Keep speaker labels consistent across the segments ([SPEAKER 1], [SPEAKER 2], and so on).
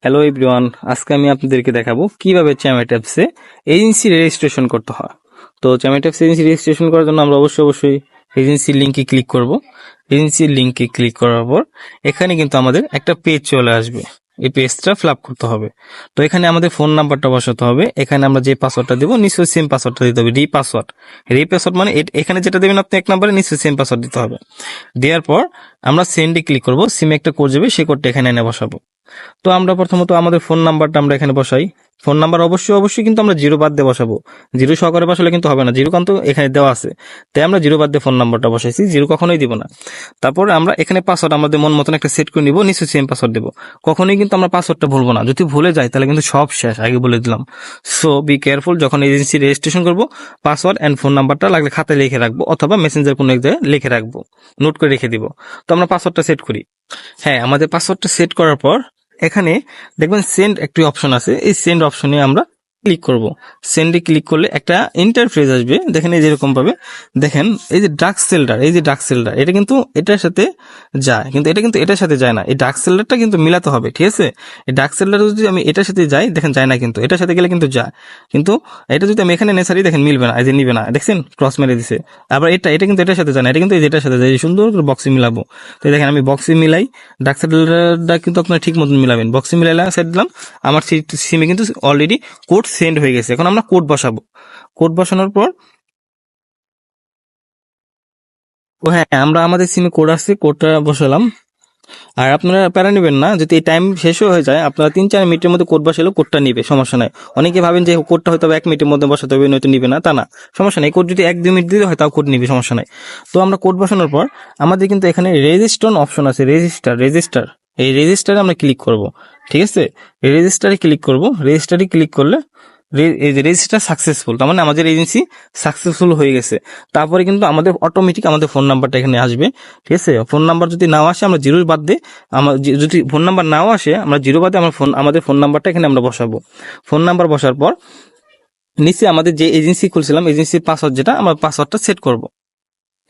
[SPEAKER 1] Hello everyone, আজকে আমি আপনাদেরকে দেখাবো কিভাবে চ্যামেট অ্যাপসে এজেন্সি রেজিস্ট্রেশন করতে হয়। তো চ্যামেট অ্যাপসে এজেন্সি রেজিস্ট্রেশন করার জন্য আমরা অবশ্যই এজেন্সির লিঙ্কে ক্লিক করব। এজেন্সির লিঙ্কে ক্লিক করার পর এখানে কিন্তু আমাদের একটা পেজ চলে আসবে। এই পেজটা ফিল আপ করতে হবে। তো এখানে আমাদের ফোন নাম্বারটা বসাতে হবে। এখানে আমরা যে পাসওয়ার্ডটা দেবো নিশ্চয়ই সেম পাসওয়ার্ডটা দিতে হবে, রি পাসওয়ার্ড মানে এখানে যেটা দেবেন আপনি এক নম্বরে নিশ্চয়ই সেম পাসওয়ার্ড দিতে হবে। দেওয়ার পর আমরা সেন্ডে ক্লিক করব। সিমে একটা কোড যাবে, সেই কোডটা এখানে এনে বসাবো। তো আমরা প্রথমত আমাদের ফোন নাম্বারটা আমরা এখানে বসাই। ফোন নাম্বার অবশ্যই কিন্তু আমরা জিরো বাদ দিয়ে বসাবো। জিরো সহকারে বসালে কিন্তু হবে না, জিরো কিন্তু এখানে দেওয়া আছে, তাই আমরা জিরো বাদ দিয়ে ফোন নাম্বারটা বসাইছি, জিরো কখনোই দিব না। তারপর আমরা এখানে পাসওয়ার্ড আমাদের মন মতন একটা সেট করে নিব, নিশ্চয়ই সেম পাসওয়ার্ড দেবো। কখনোই কিন্তু আমরা পাসওয়ার্ডটা ভুলবো না, যদি ভুলে যাই তাহলে কিন্তু সব শেষ, আগে বলে দিলাম। সো বি কেয়ারফুল, যখন এজেন্সি রেজিস্ট্রেশন করবো পাসওয়ার্ড অ্যান্ড ফোন নাম্বারটা লাগলে খাতায় লিখে রাখবো অথবা মেসেঞ্জার কোনো এক জায়গায় লিখে রাখবো, নোট করে রেখে দিব। তো আমরা পাসওয়ার্ডটা সেট করি। হ্যাঁ, আমাদের পাসওয়ার্ডটা সেট করার পর এখানে দেখবেন সেন্ড একটি অপশন আছে, এই সেন্ড অপশনে আমরা ক্লিক করব। সেন্ডে ক্লিক করলে একটা ইন্টারফেস আসবে, দেখেন এই যেরকম ভাবে। দেখেন এই যে ডার্ক সেল্ডার, এটা কিন্তু এটার সাথে যায়, কিন্তু এটা কিন্তু এটার সাথে যায় না। এই ডার্ক সেল্ডারটা কিন্তু মিলাতে হবে, ঠিক আছে? এই ডার্ক সেল্ডার যদি আমি এটার সাথে যাই, দেখেন যায় না, কিন্তু এটার সাথে গেলে কিন্তু যায়। কিন্তু এটা যদি আমি এখানে নেসারি, দেখেন মিলবে না, এই যে নিবে না, দেখছেন ক্রস মেরে দিছে। আবার এটা কিন্তু এটার সাথে যায় না, এটা কিন্তু এই যে এটার সাথে যায়, সুন্দর করে বক্সে মিলাবো। তো দেখেন আমি বক্সে মিলাই, ডার্ক সেল্ডারটা কিন্তু আপনারা ঠিক মতন মিলাবেন। বক্সে মিলাইলাম, সেট দিলাম, আমার সিমে কিন্তু অলরেডি কোড সেন্ড হয়ে গেছে। এখন আমরা কোড বসাবো। কোড বসানোর পর হ্যাঁ, আমরা আমাদের সিমে কোড আসছে, কোডটা বসালাম। আর আপনারা প্যারা নেবেন না, যদি এই টাইম শেষও হয়ে যায়, আপনারা 3-4 মিনিটের মধ্যে কোড বসালেও কোডটা নিবে, সমস্যা নাই। অনেকে ভাবেন যে কোডটা হয়তো 1 মিনিটের মধ্যে বসাতে হবে, নয়তো নিবে না, তা না, সমস্যা নেই। কোড যদি 1-2 মিনিট দিতে হয় তাও কোড নিবে, সমস্যা নাই। তো আমরা কোড বসানোর পর আমাদের কিন্তু এখানে রেজিস্টার অপশন আছে, রেজিস্টার, এই রেজিস্টারে আমরা ক্লিক করব। ঠিক আছে, রেজিস্টারে ক্লিক করলে এই যে রেজিস্টার সাকসেসফুল, তার মানে আমাদের এজেন্সি সাকসেসফুল হয়ে গেছে। তারপরে কিন্তু আমাদের অটোমেটিক আমাদের ফোন নাম্বারটা এখানে আসবে। ঠিক আছে, ফোন নাম্বার যদি নাও আসে আমরা জিরো বাদ দিয়ে, যদি ফোন নাম্বার নাও আসে আমরা জিরো বাদে আমাদের ফোন নাম্বারটা এখানে আমরা বসাবো। ফোন নাম্বার বসার পর নিচে আমাদের যে এজেন্সি খুলছিলাম, এজেন্সির পাসওয়ার্ড যেটা, আমরা পাসওয়ার্ডটা সেট করব।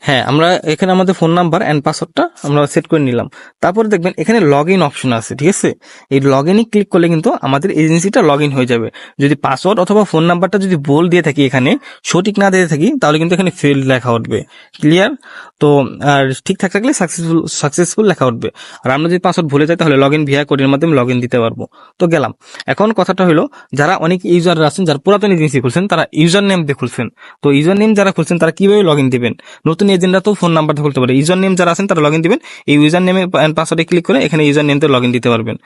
[SPEAKER 1] হ্যাঁ, আমরা এখানে আমাদের ফোন নাম্বার অ্যান্ড পাসওয়ার্ডটা আমরা সেট করে নিলাম। তারপরে দেখবেন এখানে লগ ইন অপশন আছে, ঠিক আছে? এই লগ ইনে ক্লিক করলে কিন্তু আমাদের এজেন্সিটা লগ ইন হয়ে যাবে। যদি পাসওয়ার্ড অথবা ফোন নাম্বারটা যদি ভুল দিয়ে থাকি, এখানে সঠিক না দিয়ে থাকি, তাহলে কিন্তু এখানে ফেল লেখা উঠবে। ক্লিয়ার? তো আর ঠিকঠাক থাকলে সাকসেসফুল লেখা উঠবে। আর আমরা যদি পাসওয়ার্ড ভুলে যাই তাহলে লগ ইন ভিআই কোডের মাধ্যমে লগ ইন দিতে পারবো। তো গেলাম। এখন কথাটা হলো, যারা অনেক ইউজার আছেন, যারা পুরাতন এজেন্সি খুলছেন, তারা ইউজার নেম দিয়ে খুলছেন। তো ইউজার নেম যারা খুলছেন তারা কিভাবে লগ ইন দিবেন? নতুন এজেন্টরা তো ফোন নাম্বার খুলতে পারে। ইউজার নেম যারা আছেন তারা লগ ইন দিবেন, এই ইউজার নেমে পাসওয়ার্ডে ক্লিক করে এখানে ইউজার নেমতে লগ ইন দিতে পারবেন।